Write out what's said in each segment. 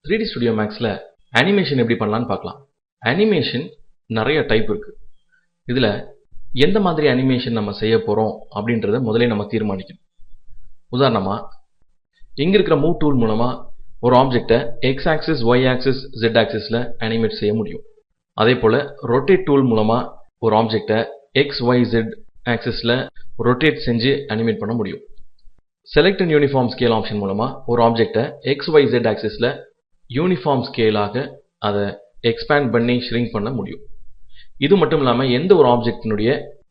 3D Studio Maxல animation எப்படி பண்ணலாம்னு பார்க்கலாம். அனிமேஷன் நிறைய டைப் இருக்கு. இதுல எந்த மாதிரி அனிமேஷன் நம்ம செய்ய போறோம் அப்படின்றத முதல்ல நம்ம தீர்மானிக்கணும். உதாரணமா இங்க இருக்கிற மூவ் டூல் மூலமா ஒரு ஆப்ஜெக்ட்டை X axis Y axis Z ஆக்சிஸ்ல அனிமேட் செய்ய முடியும். அதே போல ரொட்டேட் டூல் மூலமா ஒரு ஆப்ஜெக்ட்டை எக்ஸ் ஒய் ஜெட் ஆக்சிஸ்ல ரொட்டேட் செஞ்சு அனிமேட் பண்ண முடியும். Select and uniform scale option மூலமா ஒரு ஆப்ஜெக்ட்டை எக்ஸ் ஒய் ஜெட் ஆக்சிஸ்ல யூனிஃபார்ம் ஸ்கேலாக அதை எக்ஸ்பேண்ட் பண்ணி ஷ்ரிங்க் பண்ண முடியும். இது மட்டும் இல்லாம எந்த ஒரு ஆப்ஜெக்டினுடைய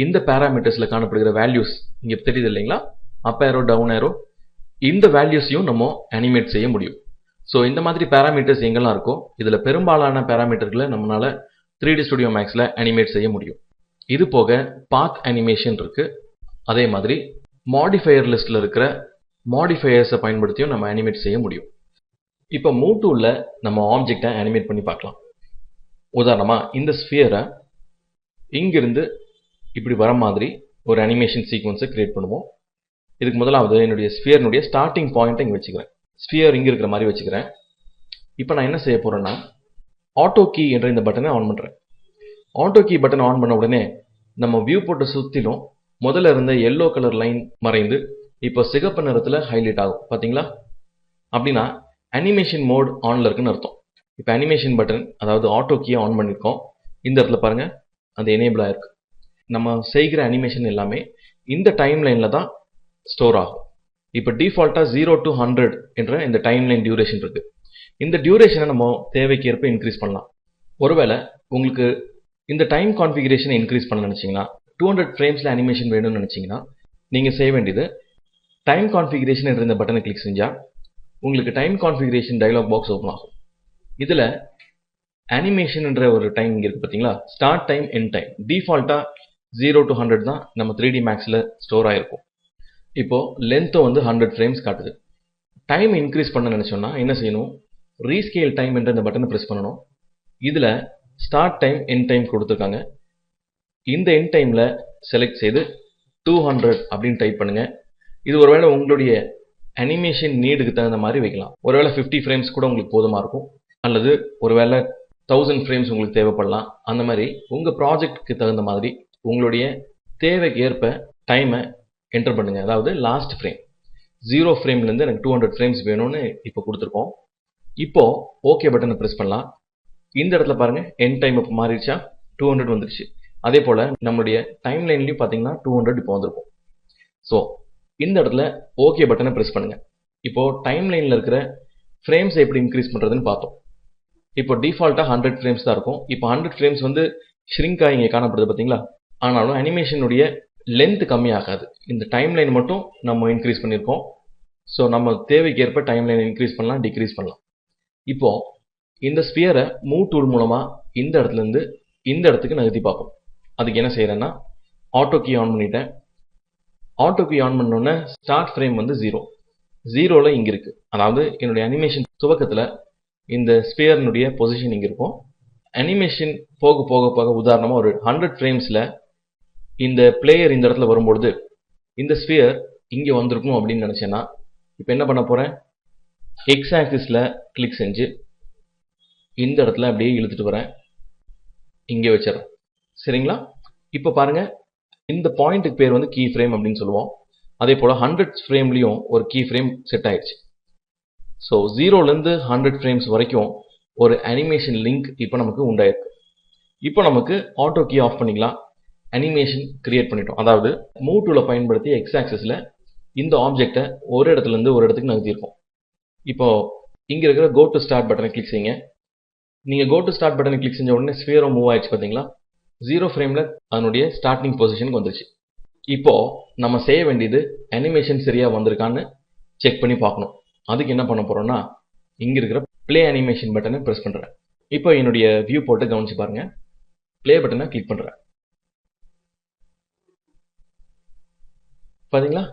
இந்த பாராமீட்டர்ஸ்ல காணப்படுகிற வேல்யூஸ் இங்க தெரியுது இல்லைங்களா, அப் ஏரோ டவுன் ஏரோ, இந்த வேல்யூஸையும் நம்ம அனிமேட் செய்ய முடியும். ஸோ இந்த மாதிரி பாராமீட்டர்ஸ் எங்கெல்லாம் இருக்கோ இதுல பெரும்பாலான பாராமீட்டர்களை நம்மளால 3D Studio Maxல அனிமேட் செய்ய முடியும். இது போக பாத் அனிமேஷன் இருக்கு. அதே மாதிரி மாடிஃபையர் லிஸ்ட்ல இருக்கிற மாடிஃபையர்ஸை பயன்படுத்தியும் நம்ம அனிமேட் செய்ய முடியும். இப்போ மூவ் டூல்ல நம்ம ஆப்ஜெக்டை அனிமேட் பண்ணி பார்க்கலாம். உதாரணமா இந்த ஸ்பியரை இங்கிருந்து இப்படி வர மாதிரி ஒரு அனிமேஷன் சீக்வன்ஸை கிரியேட் பண்ணுவோம். இதுக்கு முதலாவது என்னுடைய ஸ்பியர்னுடைய ஸ்டார்டிங் பாயிண்ட்டை இங்கே வச்சுக்கிறேன். ஸ்பியர் இங்கே இருக்கிற மாதிரி வச்சுக்கிறேன். இப்போ நான் என்ன செய்ய போறேன்னா ஆட்டோ கீ என்ற இந்த பட்டனை ஆன் பண்ணுறேன். ஆட்டோ கீ பட்டனை ஆன் பண்ண உடனே நம்ம வியூ போட்ட சுற்றிலும் முதல்ல இருந்த எல்லோ கலர் லைன் மறைந்து இப்போ சிகப்பு நிறத்தில் ஹைலைட் ஆகும். பார்த்தீங்களா? அப்படின்னா அனிமேஷன் மோட் ஆன்ல இருக்குன்னு அர்த்தம். இப்போ அனிமேஷன் பட்டன் அதாவது ஆட்டோ கீயை ஆன் பண்ணியிருக்கோம். இந்த இடத்துல பாருங்க அது எனேபிள் ஆயிருக்கு. நம்ம செய்கிற அனிமேஷன் எல்லாமே இந்த டைம் லைன்ல தான் ஸ்டோர் ஆகும். இப்போ டிஃபால்ட்டா 0 to 100 என்ற இந்த டைம் லைன் டியூரேஷன் இருக்கு. இந்த டியூரேஷனை நம்ம தேவைக்கு ஏற்ப இன்க்ரீஸ் பண்ணலாம். ஒருவேளை உங்களுக்கு இந்த டைம் கான்ஃபிகரேஷனை இன்க்ரீஸ் பண்ண நினைச்சீங்கன்னா 200 ஃப்ரேம்ஸ்ல அனிமேஷன் வேணும்னு நினைச்சீங்கன்னா நீங்க செய்ய வேண்டியது டைம் கான்ஃபிகரேஷன் என்ற இந்த பட்டனை கிளிக் செஞ்சா உங்களுக்கு time configuration dialog box open ஆகும். இதுல அனிமேஷன் என்ற ஒரு டைம் இங்க இருக்கு பாத்தீங்களா, ஸ்டார்ட் டைம் எண்ட் டைம் டிஃபால்ட்டா 0 to 100 தான் நம்ம 3D Maxல ஸ்டோர் ஆயிருக்கும். இப்போ லென்த்தும் வந்து 100 ஃப்ரேம்ஸ் காட்டுது. டைம் இன்க்ரீஸ் பண்ண நினைச்சோம்னா என்ன செய்யணும், ரீஸ்கேல் டைம் என்ற இந்த பட்டனை பிரஸ் பண்ணணும். இதுல ஸ்டார்ட் டைம் எண்ட் டைம் கொடுத்துருக்காங்க. இந்த எண்ட் டைம்ல செலக்ட் செய்து 200 அப்படின்னு டைப் பண்ணுங்க. இது ஒருவேளை உங்களுடைய அனிமேஷன் நீடுக்கு தகுந்த மாதிரி வைக்கலாம். ஒருவேளை 50 ஃப்ரேம்ஸ் கூட உங்களுக்கு போதுமா இருக்கும், அல்லது ஒருவேளை 1000 ஃப்ரேம்ஸ் உங்களுக்கு தேவைப்படலாம். அந்த மாதிரி உங்க ப்ராஜெக்ட்க்கு தகுந்த மாதிரி உங்களுடைய தேவைக்கு ஏற்ப டைமை என்டர் பண்ணுங்க. அதாவது லாஸ்ட் ஃப்ரேம் 0 ஃப்ரேம்ல இருந்து எனக்கு 200 ஃப்ரேம்ஸ் வேணும்னு இப்போ கொடுத்துருக்கோம். இப்போ ஓகே பட்டனை பிரஸ் பண்ணலாம். இந்த இடத்துல பாருங்க எண்ட் டைம் இப்போ மாறிடுச்சா, 200 வந்துருச்சு. அதே போல நம்மளுடைய டைம் லைன்லயும் பாத்தீங்கன்னா 200 இப்போ வந்திருக்கும். ஸோ இந்த இடத்துல ஓகே பட்டனை பிரஸ் பண்ணுங்க. இப்போ டைம் லைன்ல இருக்கிற ஃப்ரேம்ஸ் எப்படி இன்க்ரீஸ் பண்றதுன்னு பார்த்தோம். இப்போ டிஃபால்ட்டா 100 ஃப்ரேம்ஸ் தான் இருக்கும். இப்போ 100 ஃப்ரேம்ஸ் வந்து ஷ்ரிங்க் ஆகி இங்கே காணப்படுது பார்த்தீங்களா. ஆனாலும் அனிமேஷனுடைய லென்த் கம்மியாகாது. இந்த டைம் லைன் மட்டும் நம்ம இன்க்ரீஸ் பண்ணியிருக்கோம். ஸோ நம்ம தேவைக்கு ஏற்ப டைம் லைன் இன்க்ரீஸ் பண்ணலாம், டிக்ரீஸ் பண்ணலாம். இப்போ இந்த ஸ்பியரை மூவ் டூல் மூலமா இந்த இடத்துல இருந்து இந்த இடத்துக்கு நகர்த்தி பார்ப்போம். அதுக்கு என்ன செய்யறேன்னா ஆட்டோ கீ ஆன் பண்ணிட்டேன். ஆட்டோ கீ ஆன் பண்ணோன்னே ஸ்டார்ட் ஃப்ரேம் வந்து 0ல இங்க இருக்கு. அதாவது என்னுடைய அனிமேஷன் துவக்கத்துல இந்த ஸ்பியர்னுடைய பொசிஷன் இங்க இருக்கும். அனிமேஷன் போக போக போக உதாரணமா ஒரு 100 ஃப்ரேம்ஸ்ல இந்த பிளேயர் இந்த இடத்துல வரும்பொழுது இந்த ஸ்பியர் இங்க வந்திருக்கும் அப்படின்னு நினைச்சேன்னா இப்போ என்ன பண்ண போறேன், எக்ஸ் ஆக்சிஸ்ல கிளிக் செஞ்சு இந்த இடத்துல அப்படியே இழுத்துட்டு வரேன், இங்கே வச்சிடறேன். சரிங்களா? இப்போ பாருங்க இந்த பாயிண்ட்டுக்கு பேர் வந்து கீ ஃப்ரேம் அப்படின்னு சொல்லுவோம். அதே போல 100 ஃப்ரேம்லயும் ஒரு கீ ஃப்ரேம் செட் ஆயிடுச்சு. ஸோ 0ல இருந்து 100 ஃப்ரேம்ஸ் வரைக்கும் ஒரு அனிமேஷன் லிங்க் இப்போ நமக்கு உண்டாயிருக்கு. இப்போ நமக்கு ஆட்டோ கீ ஆஃப் பண்ணிக்கலாம். அனிமேஷன் கிரியேட் பண்ணிட்டோம். அதாவது மூவ் டூலை பயன்படுத்தி எக்ஸ் ஆக்சிஸ்ல இந்த ஆப்ஜெக்டை ஒரு இடத்துல இருந்து ஒரு இடத்துக்கு நகர்த்தியிருக்கோம். இப்போ இங்க இருக்கிற கோ டு ஸ்டார்ட் பட்டனை கிளிக் செய்யுங்க. நீங்க கோ டு ஸ்டார்ட் பட்டனை கிளிக் செஞ்ச உடனே ஸ்பியரும் மூவ் ஆயிடுச்சு பாத்தீங்களா. 0 ஃப்ரேம்ல அதனுடைய ஸ்டார்டிங் பொசிஷனுக்கு வந்துருச்சு. இப்போ நம்ம செய்ய வேண்டியது அனிமேஷன் சரியா வந்திருக்கான்னு செக் பண்ணி பார்க்கணும். அதுக்கு என்ன பண்ண போறோம்னா இங்க இருக்கிற பிளே அனிமேஷன் பட்டனை பிரஸ் பண்றேன். இப்போ என்னுடைய வியூ போட்டு கவனிச்சு பாருங்க. பிளே பட்டனை கிளிக் பண்றேன். பாத்தீங்களா?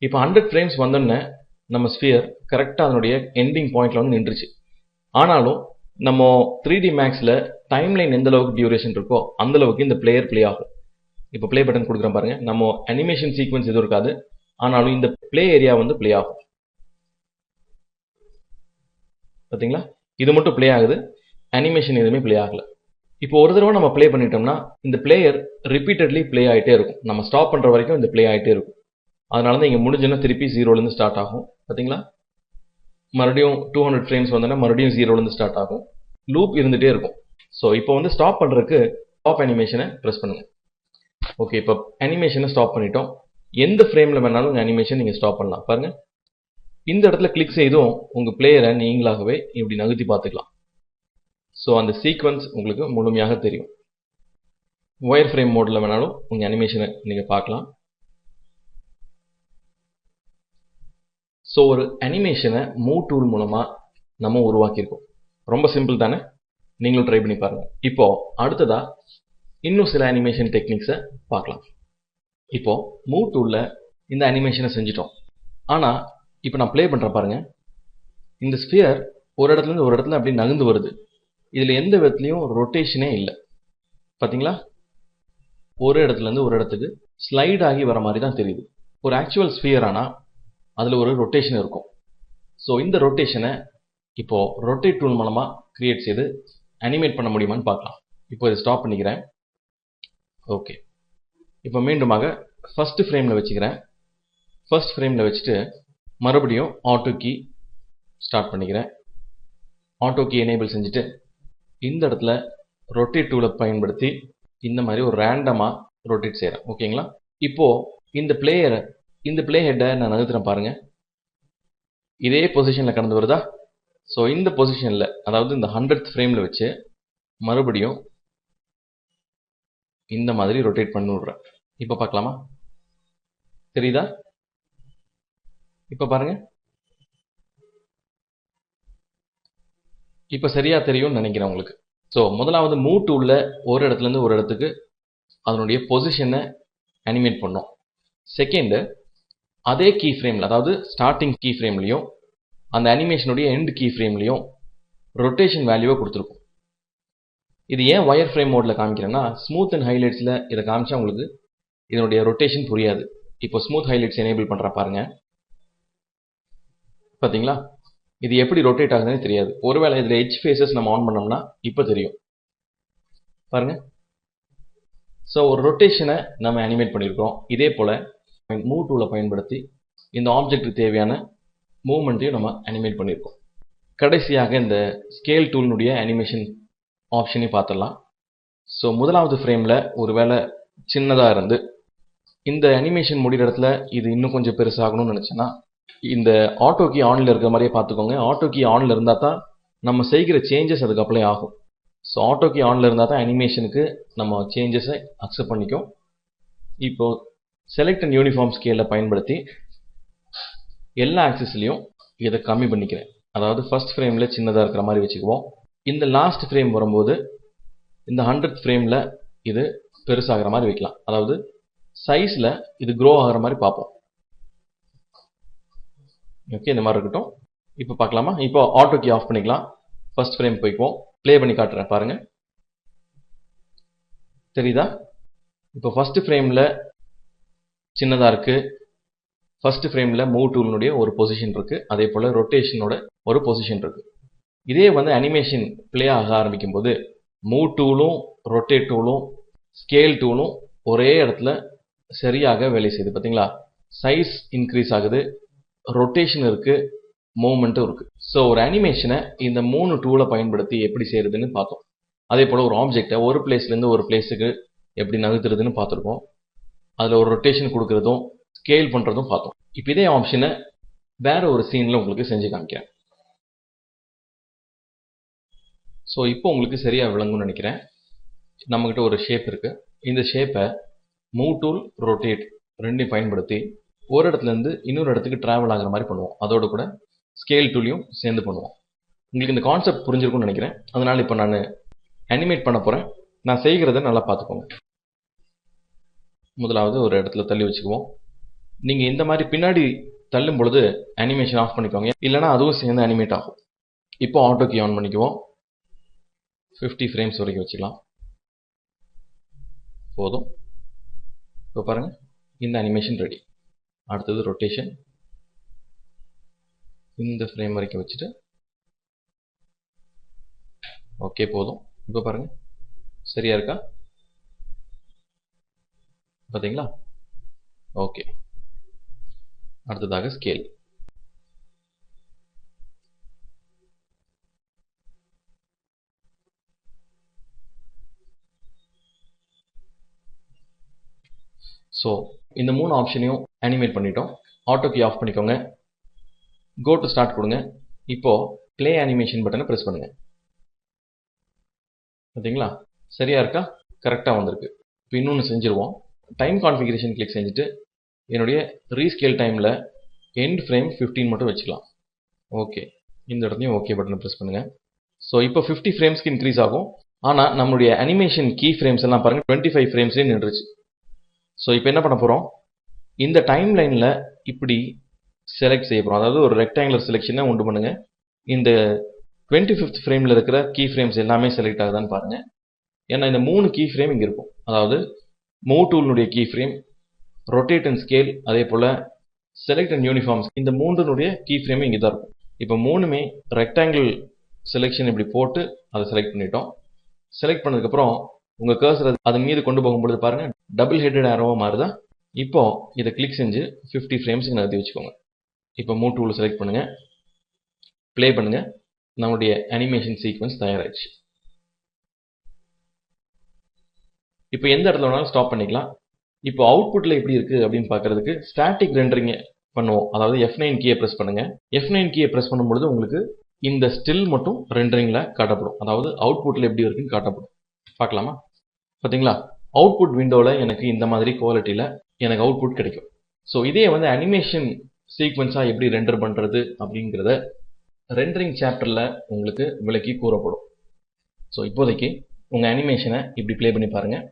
இப்போ 100 ஃப்ரேம்ஸ் வந்தோடனே நம்ம ஸ்பியர் கரெக்டா அதனுடைய எண்டிங் பாயிண்ட்ல வந்து நின்றுச்சு. ஆனாலும் நம்ம 3D Maxல டைம் லைன் எந்த அளவுக்கு டியூரேஷன் இருக்கோ அந்த அளவுக்கு இந்த பிளேயர் பிளே ஆகும். இப்போ பிளே பட்டன் கொடுக்குறேன் பாருங்க. நம்ம அனிமேஷன் சீக்வன்ஸ் எதுவும் இருக்காது, ஆனாலும் இந்த பிளே ஏரியா வந்து பிளே ஆகும். பாத்தீங்களா? இது மட்டும் ப்ளே ஆகுது, அனிமேஷன் எதுவுமே ப்ளே ஆகல. இப்போ ஒரு தடவை நம்ம ப்ளே பண்ணிட்டோம்னா இந்த பிளேயர் ரிப்பீட்டட்லி ப்ளே ஆகிட்டே இருக்கும். நம்ம ஸ்டாப் பண்ணுற வரைக்கும் இந்த ப்ளே ஆகிட்டே இருக்கும். அதனால தான் இங்கே முடிஞ்சுன்னா திருப்பி ஜீரோலேருந்து ஸ்டார்ட் ஆகும். பார்த்தீங்களா, மறுபடியும் 200 ஃப்ரேம்ஸ் வந்தோன்னா மறுபடியும் ஜீரோலேருந்து ஸ்டார்ட் ஆகும். லூப் இருந்துகிட்டே இருக்கும். ஸோ இப்போ வந்து ஸ்டாப் பண்ணுறதுக்கு ஸ்டாப் அனிமேஷனை ப்ரெஸ் பண்ணுங்கள். ஓகே, இப்போ அனிமேஷனை ஸ்டாப் பண்ணிட்டோம். எந்த ஃப்ரேமில் வேணாலும் உங்கள் அனிமேஷன் நீங்கள் ஸ்டாப் பண்ணலாம். பாருங்கள், இந்த இடத்துல கிளிக் செய்தும் உங்கள் பிளேயரை நீங்களாகவே இப்படி நகர்த்தி பார்த்துக்கலாம். ஸோ அந்த சீக்வன்ஸ் உங்களுக்கு முழுமையாக தெரியும். ஒயர் ஃப்ரேம் மோடில் வேணாலும் உங்கள் அனிமேஷனை நீங்கள் பார்க்கலாம். ஸோ ஒரு அனிமேஷனை மூவ் டூல் மூலமாக நம்ம உருவாக்கியிருக்கோம். ரொம்ப சிம்பிள் தானே, நீங்களும் ட்ரை பண்ணி பாருங்கள். இப்போ அடுத்ததா இன்னும் சில அனிமேஷன் டெக்னிக்ஸை பார்க்கலாம். இப்போ மூவ் டூலில் இந்த அனிமேஷனை செஞ்சிட்டோம். ஆனால் இப்போ நான் ப்ளே பண்ணுறேன் பாருங்க, இந்த ஸ்பியர் ஒரு இடத்துலேருந்து ஒரு இடத்துல அப்படி நகர்ந்து வருது. இதில் எந்த விதத்துலையும் ரொட்டேஷனே இல்லை. பார்த்தீங்களா, ஒரு இடத்துலேருந்து ஒரு இடத்துக்கு ஸ்லைட் ஆகி வர மாதிரி தான் தெரியுது. ஒரு ஆக்சுவல் ஸ்பியர் ஆனால் அதில் ஒரு ரொட்டேஷன் இருக்கும். ஸோ இந்த ரொட்டேஷனை இப்போ ரொட்டேட் டூல் மூலமாக கிரியேட் செய்து அனிமேட் பண்ண முடியுமான்னு பார்க்கலாம். இப்போ இதை ஸ்டாப் பண்ணிக்கிறேன். ஓகே, இப்போ மீண்டுமாக ஃபர்ஸ்ட் ஃப்ரேமில் வச்சுக்கிறேன். ஃபர்ஸ்ட் ஃப்ரேமில் வச்சுட்டு மறுபடியும் ஆட்டோ கீ ஸ்டார்ட் பண்ணிக்கிறேன். ஆட்டோ கீ எனேபிள் செஞ்சுட்டு இந்த இடத்துல ரொட்டேட் டூலை பயன்படுத்தி இந்த மாதிரி ஒரு ரேண்டமாக ரொட்டேட் செய்கிறேன். ஓகேங்களா, இப்போது இந்த பிளே ஹெட்டை நான் நகர்த்துறேன் பாருங்க, இதே பொசிஷனில் கடந்து வருதா. ஸோ இந்த பொசிஷனில், அதாவது இந்த 100th ஃப்ரேமில் வச்சு மறுபடியும் இந்த மாதிரி ரொட்டேட் பண்ணி விடுறேன். இப்போ பார்க்கலாமா, தெரியுதா? இப்போ பாருங்க, இப்போ சரியா தெரியும்னு நினைக்கிறேன் உங்களுக்கு. ஸோ முதலாவது மூவ் டூலில் ஒரு இடத்துலேருந்து ஒரு இடத்துக்கு அதனுடைய பொசிஷனை அனிமேட் பண்ணோம். செகண்டு, அதே கீ ஃப்ரேமில், அதாவது ஸ்டார்டிங் கீ ஃப்ரேம்லையும் அந்த அனிமேஷனுடைய எண்ட் கீ ஃப்ரேம்லையும் ரொட்டேஷன் வேல்யூவை கொடுத்துருக்கும். இது ஏன் ஒயர் ஃப்ரேம் மோடில் காமிக்கிறேன்னா, ஸ்மூத் அண்ட் ஹைலைட்ஸில் இதை காமிச்சா உங்களுக்கு இதனுடைய ரொட்டேஷன் புரியாது. இப்போ ஸ்மூத் ஹைலைட்ஸ் எனேபிள் பண்ணுற பாருங்க, பார்த்தீங்களா, இது எப்படி ரொட்டேட் ஆகுதுன்னு தெரியாது. ஒருவேளை இதில் எட்ஜ் ஃபேஸஸ் நம்ம ஆன் பண்ணோம்னா இப்போ தெரியும் பாருங்க. ஸோ ஒரு ரொட்டேஷனை நம்ம அனிமேட் பண்ணியிருக்கோம். இதே போல் மூவ் டூலை பயன்படுத்தி இந்த ஆப்ஜெக்ட்டுக்கு தேவையான மூவ்மெண்ட்டையும் நம்ம அனிமேட் பண்ணியிருக்கோம். கடைசியாக இந்த ஸ்கேல் டூலினுடைய அனிமேஷன் ஆப்ஷனையும் பார்த்துடலாம். ஸோ முதலாவது ஃப்ரேமில் ஒருவேளை சின்னதாக இருந்து இந்த அனிமேஷன் முடிகிற இடத்துல இது இன்னும் கொஞ்சம் பெருசாகணும்னு நினச்சேன்னா இந்த ஆட்டோ கீ ஆனில் இருக்கிற மாதிரியே பார்த்துக்கோங்க. ஆட்டோ கீ ஆனில் இருந்தால் தான் நம்ம செய்கிற சேஞ்சஸ் அதுக்கு அப்ளை ஆகும். ஸோ ஆட்டோ கீ ஆனில் இருந்தால் தான் அனிமேஷனுக்கு நம்ம சேஞ்சஸை அக்செப்ட் பண்ணிக்கும். இப்போது செலக்ட் அண்ட் யூனிஃபார்ம் ஸ்கேலை பயன்படுத்தி எல்லா ஆக்சிஸ்லையும் இதை கம்மி பண்ணிக்கிறேன். அதாவது ஃபர்ஸ்ட் ஃப்ரேமில் சின்னதாக இருக்கிற மாதிரி வச்சுக்குவோம். இந்த லாஸ்ட் ஃப்ரேம் வரும்போது இந்த 100th ஃப்ரேமில் இது பெருசாகிற மாதிரி வைக்கலாம். அதாவது சைஸில் இது க்ரோ ஆகிற மாதிரி பார்ப்போம். ஓகே, இந்த மாதிரி இருக்கட்டும். இப்போ பார்க்கலாமா, இப்போ ஆட்டோ கீ ஆஃப் பண்ணிக்கலாம். ஃபர்ஸ்ட் ஃப்ரேம் போய்க்குவோம். ப்ளே பண்ணி காட்டுறேன் பாருங்க, தெரியுதா? இப்போ ஃபர்ஸ்ட் ஃப்ரேமில் சின்னதாக இருக்குது. ஃபர்ஸ்ட் ஃப்ரேமில் மூவ் டூலினுடைய ஒரு பொசிஷன் இருக்குது. அதே போல் ரொட்டேஷனோட ஒரு பொசிஷன் இருக்குது. இதே வந்து அனிமேஷன் ப்ளே ஆக ஆரம்பிக்கும் போது மூவ் டூலும் ரொட்டேட் டூலும் ஸ்கேல் டூலும் ஒரே இடத்துல சரியாக வேலை செய்யுது. பார்த்தீங்களா, சைஸ் இன்க்ரீஸ் ஆகுது, ரொட்டேஷன் இருக்குது, மூவ்மெண்ட்டும் இருக்குது. ஸோ ஒரு அனிமேஷனை இந்த 3 டூலை பயன்படுத்தி எப்படி செய்யறதுன்னு பார்த்தோம். அதே போல் ஒரு ஆப்ஜெக்டை ஒரு பிளேஸ்லேருந்து ஒரு பிளேஸுக்கு எப்படி நகர்த்துறதுன்னு பார்த்துருக்கோம். அதில் ஒரு ரொட்டேஷன் கொடுக்குறதும் ஸ்கேல் பண்ணுறதும் பார்த்தோம். இப்போ இதே ஆப்ஷனை வேற ஒரு சீனில் உங்களுக்கு செஞ்சு காமிக்கிறேன். ஸோ இப்போ உங்களுக்கு சரியாக விளங்கும்னு நினைக்கிறேன். நம்மக்கிட்ட ஒரு ஷேப் இருக்குது. இந்த ஷேப்பை மூவ் டூல், ரொட்டேட் ரெண்டையும் பயன்படுத்தி ஒரு இடத்துலேருந்து இன்னொரு இடத்துக்கு ட்ராவல் ஆகிற மாதிரி பண்ணுவோம். அதோடு கூட ஸ்கேல் டூலையும் சேர்ந்து பண்ணுவோம். உங்களுக்கு இந்த கான்செப்ட் புரிஞ்சிருக்கும்னு நினைக்கிறேன். அதனால் இப்போ நான் அனிமேட் பண்ண போகிறேன். நான் செய்கிறத நல்லா பார்த்துக்கோங்க. முதலாவது ஒரு இடத்துல தள்ளி வச்சுக்குவோம். நீங்கள் இந்த மாதிரி பின்னாடி தள்ளும் பொழுது அனிமேஷன் ஆஃப் பண்ணிக்கோங்க, இல்லைனா அதுவும் சேர்ந்து அனிமேட் ஆகும். இப்போ ஆட்டோ கீ ஆன் பண்ணிக்குவோம். 50 ஃப்ரேம்ஸ் வரைக்கும் வச்சுக்கலாம், போதும். இப்போ பாருங்க, இந்த அனிமேஷன் ரெடி. அடுத்தது ரொட்டேஷன். இந்த ஃப்ரேம் வரைக்கும் வச்சுட்டு ஓகே போதும். இப்போ பாருங்க சரியா இருக்கா? பார்த்தீங்களா? ஓகே. அடுத்ததாக ஸ்கேல். ஸோ இந்த 3 ஆப்ஷனையும் அனிமேட் பண்ணிட்டோம். ஆட்டோ கீ ஆஃப் பண்ணிக்கோங்க. கோ டு ஸ்டார்ட் கொடுங்க. இப்போ ப்ளே அனிமேஷன் பட்டனை ப்ரெஸ் பண்ணுங்க. பார்த்தீங்களா? சரியா இருக்கா? கரெக்டாக வந்திருக்கு. இப்போ இன்னொன்று செஞ்சுருவோம். டைம் கான்ஃபிகரேஷன் கிளிக் செஞ்சுட்டு என்னுடைய ரீஸ்கேல் டைமில் எண்ட் ஃப்ரேம் 15 மட்டும் வச்சுக்கலாம். ஓகே. இந்த இடத்துலையும் ஓகே பட்டனை ப்ரெஸ் பண்ணுங்க. ஸோ இப்போ 50 ஃப்ரேம்ஸ்க்கு இன்க்ரீஸ் ஆகும். ஆனால் நம்மளுடைய அனிமேஷன் கீ ஃப்ரேம்ஸ் எல்லாம் பாருங்கள் 25 ஃப்ரேம்ஸ்லேயே நின்றுச்சு. ஸோ இப்போ என்ன பண்ண போகிறோம், இந்த டைம் லைனில் இப்படி செலக்ட் செய்ய போகிறோம். அதாவது ஒரு ரெக்டாங்குலர் செலெக்ஷனை உண்டு பண்ணுங்க. இந்த 25th ஃப்ரேமில் இருக்கிற கீ ஃப்ரேம்ஸ் எல்லாமே செலக்ட் ஆகுதான்னு பாருங்கள். ஏன்னா இந்த 3 கீ ஃப்ரேம் இங்கே இருக்கும். அதாவது மூவ் டூலினுடைய key frame, rotate and scale, அதே போல் செலக்ட் அண்ட் யூனிஃபார்ம்ஸ், இந்த 3னுடைய கீ ஃப்ரேம் இங்கே தான் இருக்கும். இப்போ 3மே ரெக்டாங்கிள் செலெக்ஷன் இப்படி போட்டு அதை செலக்ட் பண்ணிட்டோம். செலக்ட் பண்ணதுக்கப்புறம் உங்கள் கர்சர் அதன் மீது கொண்டு போகும்பொழுது பாருங்கள் டபுள் ஹெட்டட் ஆரோவாக மாறுதா. இப்போ இதை கிளிக் செஞ்சு 50 ஃப்ரேம்ஸுக்கு நகர்த்தி வச்சுக்கோங்க. இப்போ மூவ் டூலை செலக்ட் பண்ணுங்கள், ப்ளே பண்ணுங்கள். நம்முடைய அனிமேஷன் சீக்வன்ஸ் தயாராகிடுச்சு. இப்போ எந்த இடத்துல வேணாலும் ஸ்டாப் பண்ணிக்கலாம். இப்போ அவுட்புட்டில் எப்படி இருக்குது அப்படின்னு பார்க்குறதுக்கு ஸ்டாட்டிக் ரெண்டரிங் பண்ணுவோம். அதாவது F9 கீயை ப்ரெஸ் பண்ணுங்கள். F9 கீயை ப்ரெஸ் பண்ணும்பொழுது உங்களுக்கு இந்த ஸ்டில் மட்டும் ரெண்டரிங்கில் காட்டப்படும். அதாவது அவுட்புட்டில் எப்படி இருக்குன்னு காட்டப்படும். பார்க்கலாமா? பார்த்தீங்களா? அவுட்புட் விண்டோவில் எனக்கு இந்த மாதிரி குவாலிட்டியில் எனக்கு அவுட்புட் கிடைக்கும். ஸோ இதே வந்து அனிமேஷன் சீக்வன்ஸாக எப்படி ரெண்டர் பண்ணுறது அப்படிங்கிறத ரெண்டரிங் சாப்டரில் உங்களுக்கு விளக்கி கூறப்படும். ஸோ இப்போதைக்கு உங்கள் அனிமேஷனை இப்படி ப்ளே பண்ணி பாருங்கள்.